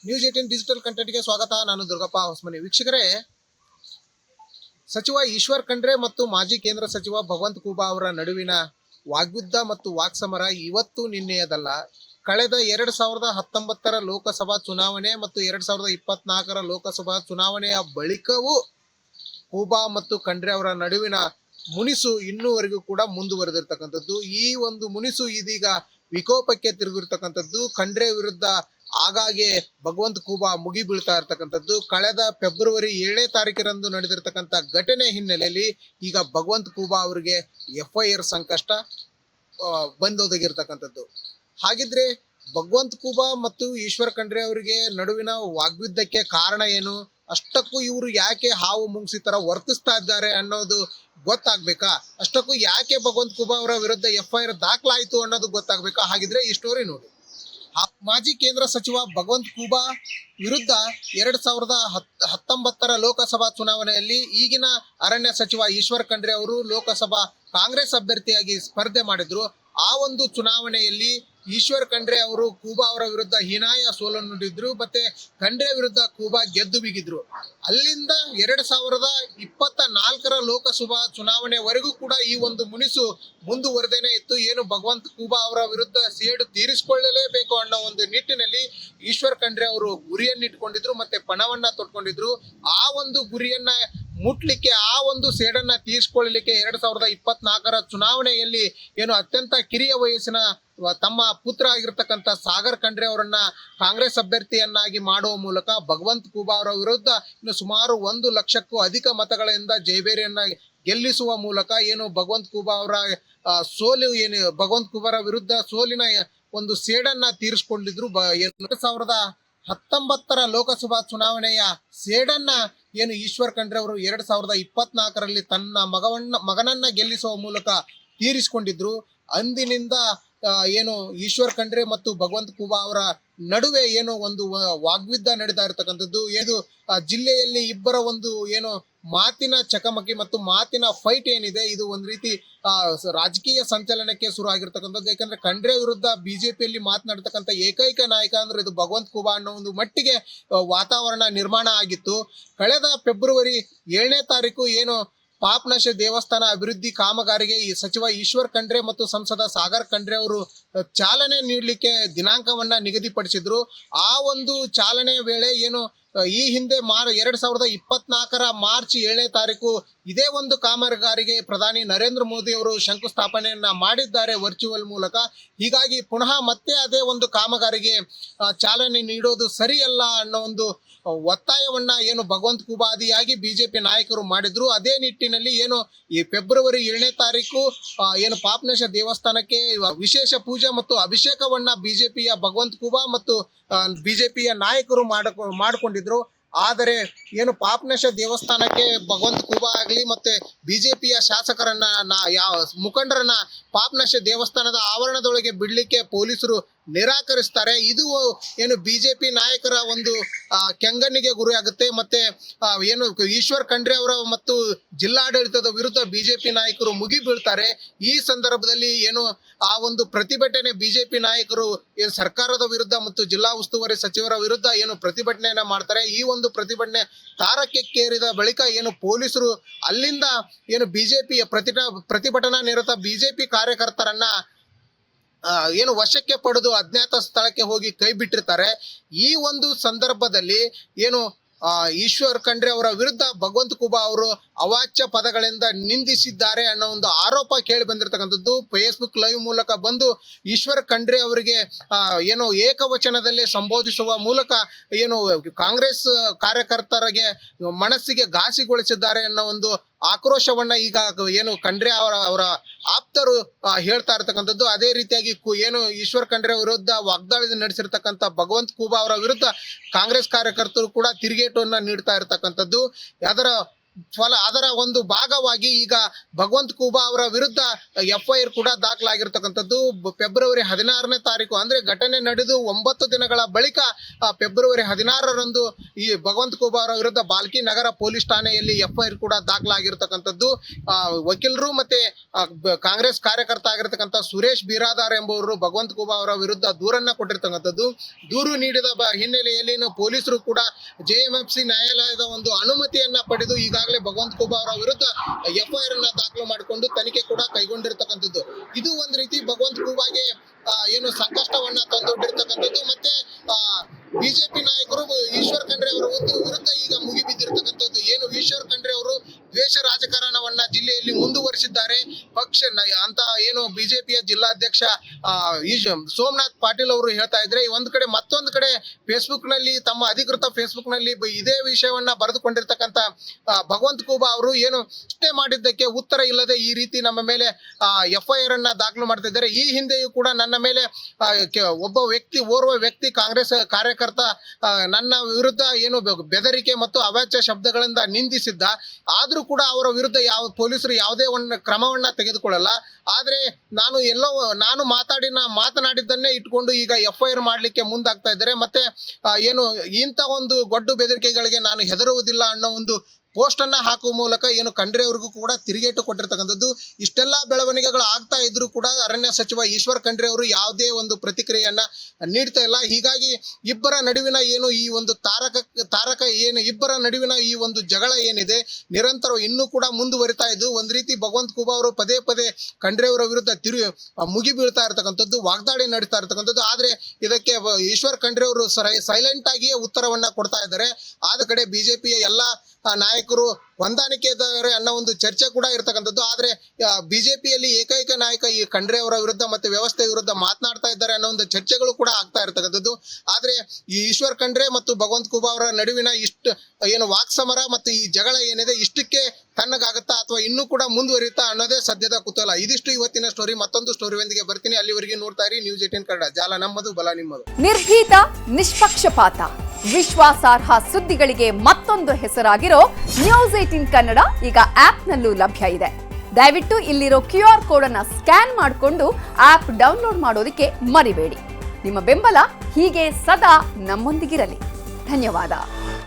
News 18 digital ಕಂಟೆಂಟ್ಗೆ ಸ್ವಾಗತ. ನಾನು ದುರ್ಗಪ್ಪ ಹೊಸಮನಿ. ವೀಕ್ಷಕರೇ, ಸಚಿವ ಈಶ್ವರ್ ಖಂಡ್ರೆ ಮತ್ತು ಮಾಜಿ ಕೇಂದ್ರ ಸಚಿವ ಭಗವಂತ ಖೂಬಾ ಅವರ ನಡುವಿನ ವಾಗ್ಯುದ್ಧ ಮತ್ತು ವಾಕ್ಸಮರ ಇವತ್ತು ನಿನ್ನೆಯದಲ್ಲ. ಕಳೆದ 2019ರ ಲೋಕಸಭಾ ಚುನಾವಣೆ ಮತ್ತು 2024ರ ಲೋಕಸಭಾ ಚುನಾವಣೆಯ ಬಳಿಕವೂ ಖೂಬಾ ಮತ್ತು ಖಂಡ್ರೆ ಅವರ ನಡುವಿನ ಮುನಿಸು ಇನ್ನೂವರೆಗೂ ಕೂಡ ಮುಂದುವರೆದಿರ್ತಕ್ಕಂಥದ್ದು. ಈ ಒಂದು ಮುನಿಸು ಇದೀಗ ವಿಕೋಪಕ್ಕೆ ತಿರುಗಿರ್ತಕ್ಕಂಥದ್ದು. ಖಂಡ್ರೆ ವಿರುದ್ಧ ಆಗಾಗ್ಗೆ ಭಗವಂತ ಖೂಬಾ ಮುಗಿ ಬೀಳ್ತಾ ಇರ್ತಕ್ಕಂಥದ್ದು. ಕಳೆದ ಫೆಬ್ರವರಿ 7ನೇ ತಾರೀಕಿರಂದು ನಡೆದಿರ್ತಕ್ಕಂಥ ಘಟನೆ ಹಿನ್ನೆಲೆಯಲ್ಲಿ ಈಗ ಭಗವಂತ ಖೂಬಾ ಅವರಿಗೆ FIR ಸಂಕಷ್ಟ ಬಂದೊದಗಿರ್ತಕ್ಕಂಥದ್ದು. ಹಾಗಿದ್ರೆ ಭಗವಂತ ಖೂಬಾ ಮತ್ತು ಈಶ್ವರ್ ಖಂಡ್ರೆ ಅವರಿಗೆ ನಡುವಿನ ವಾಗ್ಯುದ್ಧಕ್ಕೆ ಕಾರಣ ಏನು? ಅಷ್ಟಕ್ಕೂ ಇವರು ಯಾಕೆ ಹಾವು ಮುಂಗ್ಸಿ ತರ ವರ್ತಿಸ್ತಾ ಇದ್ದಾರೆ ಅನ್ನೋದು ಗೊತ್ತಾಗ್ಬೇಕಾ? ಅಷ್ಟಕ್ಕೂ ಯಾಕೆ ಭಗವಂತ ಖೂಬಾ ಅವರ ವಿರುದ್ಧ FIR ದಾಖಲಾಯಿತು ಅನ್ನೋದು ಗೊತ್ತಾಗ್ಬೇಕಾ? ಹಾಗಿದ್ರೆ ಈ ಸ್ಟೋರಿ ನೋಡಿ. ಮಾಜಿ ಕೇಂದ್ರ ಸಚಿವ ಭಗವಂತ ಖೂಬಾ ವಿರುದ್ಧ 2019ರ ಲೋಕಸಭಾ ಚುನಾವಣೆಯಲ್ಲಿ ಈಗಿನ ಅರಣ್ಯ ಸಚಿವ ಈಶ್ವರ್ ಖಂಡ್ರೆ ಅವರು ಲೋಕಸಭಾ ಕಾಂಗ್ರೆಸ್ ಅಭ್ಯರ್ಥಿಯಾಗಿ ಸ್ಪರ್ಧೆ ಮಾಡಿದ್ರು. ಆ ಒಂದು ಚುನಾವಣೆಯಲ್ಲಿ ಈಶ್ವರ್ ಖಂಡ್ರೆ ಅವರು ಖೂಬಾ ಅವರ ವಿರುದ್ಧ ಹೀನಾಯ ಸೋಲನ್ನು ನುಡಿದ್ರು. ಮತ್ತೆ ಖಂಡ್ರೆ ವಿರುದ್ಧ ಖೂಬಾ ಗೆದ್ದು ಬಿಗಿದ್ರು. ಅಲ್ಲಿಂದ 2024ರ ಲೋಕಸಭಾ ಚುನಾವಣೆವರೆಗೂ ಕೂಡ ಈ ಒಂದು ಮುನಿಸು ಮುಂದುವರೆದೇನೆ ಇತ್ತು. ಏನು ಭಗವಂತ ಖೂಬಾ ಅವರ ವಿರುದ್ಧ ಸೇಡು ತೀರಿಸಿಕೊಳ್ಳಲೇಬೇಕು ಅನ್ನೋ ಒಂದು ನಿಟ್ಟಿನಲ್ಲಿ ಈಶ್ವರ್ ಖಂಡ್ರೆ ಅವರು ಗುರಿಯನ್ನಿಟ್ಕೊಂಡಿದ್ರು, ಮತ್ತೆ ಪಣವನ್ನ ತೊಟ್ಕೊಂಡಿದ್ರು. ಆ ಒಂದು ಗುರಿಯನ್ನ ಮುಟ್ಲಿಕ್ಕೆ, ಆ ಒಂದು ಸೇಡನ್ನ ತೀರಿಸಿಕೊಳ್ಳಲಿಕ್ಕೆ 2024ರ ಚುನಾವಣೆಯಲ್ಲಿ ಏನು ಅತ್ಯಂತ ಕಿರಿಯ ವಯಸ್ಸಿನ ತಮ್ಮ ಪುತ್ರ ಆಗಿರ್ತಕ್ಕಂಥ ಸಾಗರ್ ಖಂಡ್ರೆ ಅವರನ್ನ ಕಾಂಗ್ರೆಸ್ ಅಭ್ಯರ್ಥಿಯನ್ನಾಗಿ ಮಾಡುವ ಮೂಲಕ ಭಗವಂತ ಖೂಬಾ ಅವರ ವಿರುದ್ಧ ಇನ್ನು ಸುಮಾರು 1 ಲಕ್ಷಕ್ಕೂ ಅಧಿಕ ಮತಗಳಿಂದ ಜಯಬೇರಿಯನ್ನ ಗೆಲ್ಲಿಸುವ ಮೂಲಕ ಏನು ಭಗವಂತ ಖೂಬಾ ಅವರ ಸೋಲು, ಏನು ಭಗವಂತ ಖೂಬಾರ ವಿರುದ್ಧ ಸೋಲಿನ ಒಂದು ಸೇಡನ್ನ ತೀರಿಸಿಕೊಂಡಿದ್ರು. 2019ರ ಲೋಕಸಭಾ ಚುನಾವಣೆಯ ಸೇಡನ್ನ ಏನು ಈಶ್ವರ್ ಖಂಡ್ರೆ ಅವರು 2024ರಲ್ಲಿ ತನ್ನ ಮಗನನ್ನ ಗೆಲ್ಲಿಸುವ ಮೂಲಕ ತೀರಿಸಿಕೊಂಡಿದ್ರು. ಅಂದಿನಿಂದ ಏನು ಈಶ್ವರ್ ಖಂಡ್ರೆ ಮತ್ತು ಭಗವಂತ ಖೂಬಾ ಅವರ ನಡುವೆ ಏನು ಒಂದು ವಾಗ್ಯುದ್ಧ ನಡೀತಾ ಇರತಕ್ಕಂಥದ್ದು. ಇದು ಜಿಲ್ಲೆಯಲ್ಲಿ ಇಬ್ಬರ ಒಂದು ಏನು ಮಾತಿನ ಚಕಮಕಿ ಮತ್ತು ಮಾತಿನ ಫೈಟ್ ಏನಿದೆ, ಇದು ಒಂದು ರೀತಿ ರಾಜಕೀಯ ಸಂಚಲನಕ್ಕೆ ಶುರು ಆಗಿರ್ತಕ್ಕಂಥದ್ದು. ಯಾಕಂದ್ರೆ ಖಂಡ್ರೆ ವಿರುದ್ಧ ಬಿಜೆಪಿಯಲ್ಲಿ ಮಾತನಾಡ್ತಕ್ಕಂಥ ಏಕೈಕ ನಾಯಕ ಅಂದ್ರೆ ಇದು ಭಗವಂತ ಖೂಬಾ ಅನ್ನೋ ಒಂದು ಮಟ್ಟಿಗೆ ವಾತಾವರಣ ನಿರ್ಮಾಣ ಆಗಿತ್ತು. ಕಳೆದ ಫೆಬ್ರವರಿ 7ನೇ ತಾರೀಕು ಏನು ಪಾಪನಾಶ ದೇವಸ್ಥಾನ ಅಭಿವೃದ್ಧಿ ಕಾಮಗಾರಿಗೆ ಈ ಸಚಿವ ಈಶ್ವರ್ ಖಂಡ್ರೆ ಮತ್ತು ಸಂಸದ ಸಾಗರ್ ಖಂಡ್ರೆ ಅವರು ಚಾಲನೆ ನೀಡಲಿಕ್ಕೆ ದಿನಾಂಕವನ್ನ ನಿಗದಿಪಡಿಸಿದ್ರು. ಆ ಒಂದು ಚಾಲನೆ ವೇಳೆ ಏನು ಈ ಹಿಂದೆ 2024ರ ಮಾರ್ಚ್ 7ನೇ ತಾರೀಕು ಇದೇ ಒಂದು ಕಾಮಗಾರಿಗೆ ಪ್ರಧಾನಿ ನರೇಂದ್ರ ಮೋದಿ ಅವರು ಶಂಕುಸ್ಥಾಪನೆಯನ್ನ ಮಾಡಿದ್ದಾರೆ ವರ್ಚುವಲ್ ಮೂಲಕ. ಹೀಗಾಗಿ ಪುನಃ ಮತ್ತೆ ಅದೇ ಒಂದು ಕಾಮಗಾರಿಗೆ ಚಾಲನೆ ನೀಡೋದು ಸರಿಯಲ್ಲ ಅನ್ನೋ ಒಂದು ಒತ್ತಾಯವನ್ನ ಏನು ಭಗವಂತ ಖೂಬಾ ಆದಿಯಾಗಿ ಬಿಜೆಪಿ ನಾಯಕರು ಮಾಡಿದ್ರು. ಅದೇ ನಿಟ್ಟಿನಲ್ಲಿ ಏನು ಈ ಫೆಬ್ರವರಿ 7ನೇ ತಾರೀಕು ಏನು ಪಾಪನಾಶ ದೇವಸ್ಥಾನಕ್ಕೆ ವಿಶೇಷ ಪೂಜೆ ಮತ್ತು ಅಭಿಷೇಕವನ್ನ ಬಿಜೆಪಿಯ ಭಗವಂತ ಖೂಬಾ ಮತ್ತು ಬಿಜೆಪಿಯ ನಾಯಕರು ಮಾಡಿಕೊಂಡಿದ್ರು. ಆದರೆ ಏನು ಪಾಪನಾಶ ದೇವಸ್ಥಾನಕ್ಕೆ ಭಗವಂತ ಖೂಬಾ ಆಗಲಿ ಮತ್ತೆ ಬಿಜೆಪಿಯ ಶಾಸಕರನ್ನ ಮುಖಂಡರನ್ನ ಪಾಪನಾಶ ದೇವಸ್ಥಾನದ ಆವರಣದೊಳಗೆ ಬಿಡ್ಲಿಕ್ಕೆ ಪೊಲೀಸರು ನಿರಾಕರಿಸ್ತಾರೆ. ಇದು ಏನು ಬಿಜೆಪಿ ನಾಯಕರ ಒಂದು ಕೆಂಗಣ್ಣಿಗೆ ಗುರಿ ಆಗುತ್ತೆ. ಮತ್ತೆ ಏನು ಈಶ್ವರ್ ಖಂಡ್ರೆ ಅವರ ಮತ್ತು ಜಿಲ್ಲಾಡಳಿತದ ವಿರುದ್ಧ ಬಿಜೆಪಿ ನಾಯಕರು ಮುಗಿ ಬೀಳ್ತಾರೆ. ಈ ಸಂದರ್ಭದಲ್ಲಿ ಏನು ಆ ಒಂದು ಪ್ರತಿಭಟನೆ ಬಿಜೆಪಿ ನಾಯಕರು ಏನು ಸರ್ಕಾರದ ವಿರುದ್ಧ ಮತ್ತು ಜಿಲ್ಲಾ ಉಸ್ತುವಾರಿ ಸಚಿವರ ವಿರುದ್ಧ ಏನು ಪ್ರತಿಭಟನೆಯನ್ನ ಮಾಡ್ತಾರೆ. ಈ ಒಂದು ಪ್ರತಿಭಟನೆ ತಾರಕಕ್ಕೇರಿದ ಬಳಿಕ ಏನು ಪೊಲೀಸರು ಅಲ್ಲಿಂದ ಏನು ಬಿಜೆಪಿಯ ಪ್ರತಿಭಟನಾ ನಿರತ ಬಿಜೆಪಿ ಕಾರ್ಯಕರ್ತರನ್ನ ಏನು ವಶಕ್ಕೆ ಪಡೆದು ಅಜ್ಞಾತ ಸ್ಥಳಕ್ಕೆ ಹೋಗಿ ಕೈ ಬಿಟ್ಟಿರ್ತಾರೆ. ಈ ಒಂದು ಸಂದರ್ಭದಲ್ಲಿ ಏನು ಈಶ್ವರ್ ಖಂಡ್ರೆ ಅವರ ವಿರುದ್ಧ ಭಗವಂತ ಖೂಬಾ ಅವರು ಅವಾಚ್ಯ ಪದಗಳಿಂದ ನಿಂದಿಸಿದ್ದಾರೆ ಅನ್ನೋ ಒಂದು ಆರೋಪ ಕೇಳಿ ಬಂದಿರತಕ್ಕಂಥದ್ದು. ಫೇಸ್ಬುಕ್ ಲೈವ್ ಮೂಲಕ ಬಂದು ಈಶ್ವರ್ ಖಂಡ್ರೆ ಅವರಿಗೆ ಏನು ಏಕವಚನದಲ್ಲಿ ಸಂಬೋಧಿಸುವ ಮೂಲಕ ಏನು ಕಾಂಗ್ರೆಸ್ ಕಾರ್ಯಕರ್ತರಿಗೆ ಮನಸ್ಸಿಗೆ ಘಾಸಿಗೊಳಿಸಿದ್ದಾರೆ ಅನ್ನೋ ಒಂದು ಆಕ್ರೋಶವನ್ನ ಈಗ ಏನು ಖಂಡ್ರೆ ಅವರ ಆಪ್ತರು ಹೇಳ್ತಾ ಇರ್ತಕ್ಕಂಥದ್ದು. ಅದೇ ರೀತಿಯಾಗಿ ಏನು ಈಶ್ವರ್ ಖಂಡ್ರೆ ವಿರುದ್ಧ ವಾಗ್ದಾಳಿ ನಡೆಸಿರ್ತಕ್ಕಂಥ ಭಗವಂತ ಖೂಬಾ ಅವರ ವಿರುದ್ಧ ಕಾಂಗ್ರೆಸ್ ಕಾರ್ಯಕರ್ತರು ಕೂಡ ತಿರುಗೇಟನ್ನ ನೀಡ್ತಾ ಇರ್ತಕ್ಕಂಥದ್ದು. ಅದರ ಅದರ ಒಂದು ಭಾಗವಾಗಿ ಈಗ ಭಗವಂತ ಖೂಬಾ ಅವರ ವಿರುದ್ಧ FIR ಕೂಡ ದಾಖಲಾಗಿರ್ತಕ್ಕಂಥದ್ದು. ಫೆಬ್ರವರಿ 16ನೇ ತಾರೀಕು ಅಂದ್ರೆ ಘಟನೆ ನಡೆದು 9 ದಿನಗಳ ಬಳಿಕ ಫೆಬ್ರವರಿ 16ರಂದು ಈ ಭಗವಂತ ಖೂಬಾ ಅವರ ವಿರುದ್ಧ ಬಾಲ್ಕಿ ನಗರ ಪೊಲೀಸ್ ಠಾಣೆಯಲ್ಲಿ FIR ಕೂಡ ದಾಖಲಾಗಿರ್ತಕ್ಕಂಥದ್ದು. ವಕೀಲರು ಮತ್ತೆ ಕಾಂಗ್ರೆಸ್ ಕಾರ್ಯಕರ್ತ ಆಗಿರ್ತಕ್ಕಂಥ ಸುರೇಶ್ ಬಿರಾದಾರ್ ಎಂಬುವರು ಭಗವಂತ ಖೂಬಾ ಅವರ ವಿರುದ್ಧ ದೂರನ್ನ ಕೊಟ್ಟಿರ್ತಕ್ಕಂಥದ್ದು. ದೂರು ನೀಡಿದ ಹಿನ್ನೆಲೆಯಲ್ಲಿ ಪೊಲೀಸರು ಕೂಡ JMFC ನ್ಯಾಯಾಲಯದ ಒಂದು ಅನುಮತಿಯನ್ನ ಪಡೆದು ಈಗಾಗಲೇ ಭಗವಂತ ಖೂಬಾ ಅವರ ವಿರುದ್ಧ FIR ಅನ್ನ ದಾಖಲು ಮಾಡಿಕೊಂಡು ತನಿಖೆ ಕೂಡ ಕೈಗೊಂಡಿರ್ತಕ್ಕಂಥದ್ದು. ಇದು ಒಂದ್ ರೀತಿ ಭಗವಂತ ಖೂಬಾಗೆ ಏನು ಸಂಕಷ್ಟವನ್ನ ತಂದೊಡ್ಡಿರ್ತಕ್ಕಂಥದ್ದು. ಮತ್ತೆ ಬಿಜೆಪಿ ನಾಯಕರು ಈಶ್ವರ್ ಖಂಡ್ರೆ ಅವರ ವಿರುದ್ಧ ಈಗ ಮುಗಿಬಿದ್ದಿರ್ತಕ್ಕಂಥದ್ದು. ಏನು ಈಶ್ವರ್ ಖಂಡ್ರೆ ಅವರು ದ್ವೇಷ ರಾಜಕಾರಣವನ್ನ ಜಿಲ್ಲೆಯಲ್ಲಿ ಮುಂದುವರಿಸಿದ್ದಾರೆ. ಪಕ್ಷ ಅಂತ ಏನು ಬಿಜೆಪಿಯ ಜಿಲ್ಲಾಧ್ಯಕ್ಷ ಸೋಮನಾಥ್ ಪಾಟೀಲ್ ಅವರು ಹೇಳ್ತಾ ಇದ್ರೆ, ಒಂದ್ ಕಡೆ ಮತ್ತೊಂದು ಕಡೆ ಫೇಸ್ಬುಕ್ ನಲ್ಲಿ ತಮ್ಮ ಅಧಿಕೃತ ಫೇಸ್ಬುಕ್ ನಲ್ಲಿ ಇದೇ ವಿಷಯವನ್ನ ಬರೆದುಕೊಂಡಿರ್ತಕ್ಕಂಥ ಭಗವಂತ ಖೂಬಾ ಅವರು ಏನು ಪ್ರಶ್ನೆ ಮಾಡಿದ್ದಕ್ಕೆ ಉತ್ತರ ಇಲ್ಲದೆ ಈ ರೀತಿ ನಮ್ಮ ಮೇಲೆ FIR ಅನ್ನ ದಾಖಲು ಮಾಡ್ತಾ ಇದ್ದಾರೆ. ಈ ಹಿಂದೆಯೂ ಕೂಡ ನನ್ನ ಮೇಲೆ ಓರ್ವ ವ್ಯಕ್ತಿ ಕಾಂಗ್ರೆಸ್ ಕಾರ್ಯಕರ್ತ ನನ್ನ ವಿರುದ್ಧ ಏನು ಬೆದರಿಕೆ ಮತ್ತು ಅವಾಚ್ಯ ಶಬ್ದಗಳಿಂದ ನಿಂದಿಸಿದ್ದ. ಆದ್ರೂ ಕೂಡ ಅವರ ವಿರುದ್ಧ ಪೊಲೀಸರು ಯಾವುದೇ ಒಂದು ಕ್ರಮವನ್ನ ತೆಗೆದುಕೊಳ್ಳಲ್ಲ. ಆದ್ರೆ ನಾನು ಮಾತನಾಡಿದ್ದನ್ನೇ ಇಟ್ಕೊಂಡು ಈಗ FIR ಮಾಡ್ಲಿಕ್ಕೆ ಮುಂದಾಗ್ತಾ ಇದ್ದಾರೆ. ಮತ್ತೆ ಏನು ಇಂಥ ಒಂದು ಗೊಡ್ಡು ಬೆದರಿಕೆಗಳಿಗೆ ನಾನು ಹೆದರುವುದಿಲ್ಲ ಅನ್ನೋ ಒಂದು ಪೋಸ್ಟ್ ಅನ್ನ ಹಾಕುವ ಮೂಲಕ ಏನು ಖಂಡ್ರೆ ಅವ್ರಿಗೂ ಕೂಡ ತಿರುಗೇಟು ಕೊಟ್ಟಿರ್ತಕ್ಕಂಥದ್ದು. ಇಷ್ಟೆಲ್ಲಾ ಬೆಳವಣಿಗೆಗಳು ಆಗ್ತಾ ಇದ್ರು ಕೂಡ ಅರಣ್ಯ ಸಚಿವ ಈಶ್ವರ್ ಖಂಡ್ರೆ ಅವರು ಯಾವುದೇ ಒಂದು ಪ್ರತಿಕ್ರಿಯೆಯನ್ನ ನೀಡ್ತಾ ಇಲ್ಲ. ಹೀಗಾಗಿ ಇಬ್ಬರ ನಡುವಿನ ಏನು ಈ ಒಂದು ತಾರಕ ಏನು ಇಬ್ಬರ ನಡುವಿನ ಈ ಒಂದು ಜಗಳ ಏನಿದೆ ನಿರಂತರ ಇನ್ನೂ ಕೂಡ ಮುಂದುವರಿತಾ ಇದ್ದು, ಒಂದ್ ರೀತಿ ಭಗವಂತ ಖೂಬಾ ಅವರು ಪದೇ ಪದೇ ಖಂಡ್ರೆ ಅವರ ವಿರುದ್ಧ ಮುಗಿ ಬೀಳ್ತಾ ಇರ್ತಕ್ಕಂಥದ್ದು, ವಾಗ್ದಾಳಿ ನಡೀತಾ ಇರ್ತಕ್ಕಂಥದ್ದು. ಆದ್ರೆ ಇದಕ್ಕೆ ಈಶ್ವರ್ ಖಂಡ್ರೆ ಅವರು ಸೈಲೆಂಟ್ ಆಗಿಯೇ ಉತ್ತರವನ್ನ ಕೊಡ್ತಾ ಇದ್ದಾರೆ. ಆದ ಕಡೆ ಬಿಜೆಪಿಯ ಎಲ್ಲಾ ನಾಯಕರು ಹೊಂದಾಣಿಕೆ ಇದ್ದಾರೆ ಅನ್ನೋ ಒಂದು ಚರ್ಚೆ ಕೂಡ ಇರ್ತಕ್ಕಂಥದ್ದು. ಆದ್ರೆ ಬಿಜೆಪಿಯಲ್ಲಿ ಏಕೈಕ ನಾಯಕ ಈ ಖಂಡ್ರೆ ಅವರ ವಿರುದ್ಧ ಮತ್ತೆ ವ್ಯವಸ್ಥೆ ವಿರುದ್ಧ ಮಾತನಾಡ್ತಾ ಇದ್ದಾರೆ ಅನ್ನೋ ಒಂದು ಚರ್ಚೆಗಳು ಕೂಡ ಆಗ್ತಾ ಇರ್ತಕ್ಕಂಥದ್ದು. ಆದ್ರೆ ಈ ಈಶ್ವರ್ ಖಂಡ್ರೆ ಮತ್ತು ಭಗವಂತ ಖೂಬಾ ಅವರ ನಡುವಿನ ಏನು ವಾಕ್ಸಮರ ಮತ್ತು ಈ ಜಗಳ ಏನಿದೆ ಇಷ್ಟಕ್ಕೆ ತಣ್ಣಗಾಗುತ್ತಾ ಅಥವಾ ಇನ್ನೂ ಕೂಡ ಮುಂದುವರಿಯುತ್ತಾ ಅನ್ನೋದೇ ಸದ್ಯದ ಕುತೂಹಲ. ಇದಿಷ್ಟು ಇವತ್ತಿನ ಸ್ಟೋರಿ. ಮತ್ತೊಂದು ಸ್ಟೋರಿಯೊಂದಿಗೆ ಬರ್ತೀನಿ. ಅಲ್ಲಿವರೆಗೆ ನೋಡ್ತಾ ಇರಿ News 18 ಕನ್ನಡ. ಜಾಲ ನಮ್ಮದು, ಬಲ ನಿಮ್ಮದು. ನಿರ್ಭೀತ, ನಿಷ್ಪಕ್ಷಪಾತ, ವಿಶ್ವಾಸಾರ್ಹ ಸುದ್ದಿಗಳಿಗೆ ಮತ್ತೊಂದು ಹೆಸರಾಗಿರೋ News 18 ಕನ್ನಡ ಈಗ ಆಪ್ನಲ್ಲೂ ಲಭ್ಯ ಇದೆ. ದಯವಿಟ್ಟು ಇಲ್ಲಿರೋ QR ಕೋಡ್ ಅನ್ನ ಸ್ಕ್ಯಾನ್ ಮಾಡಿಕೊಂಡು ಆಪ್ ಡೌನ್ಲೋಡ್ ಮಾಡೋದಕ್ಕೆ ಮರಿಬೇಡಿ. ನಿಮ್ಮ ಬೆಂಬಲ ಹೀಗೆ ಸದಾ ನಮ್ಮೊಂದಿಗಿರಲಿ. ಧನ್ಯವಾದ.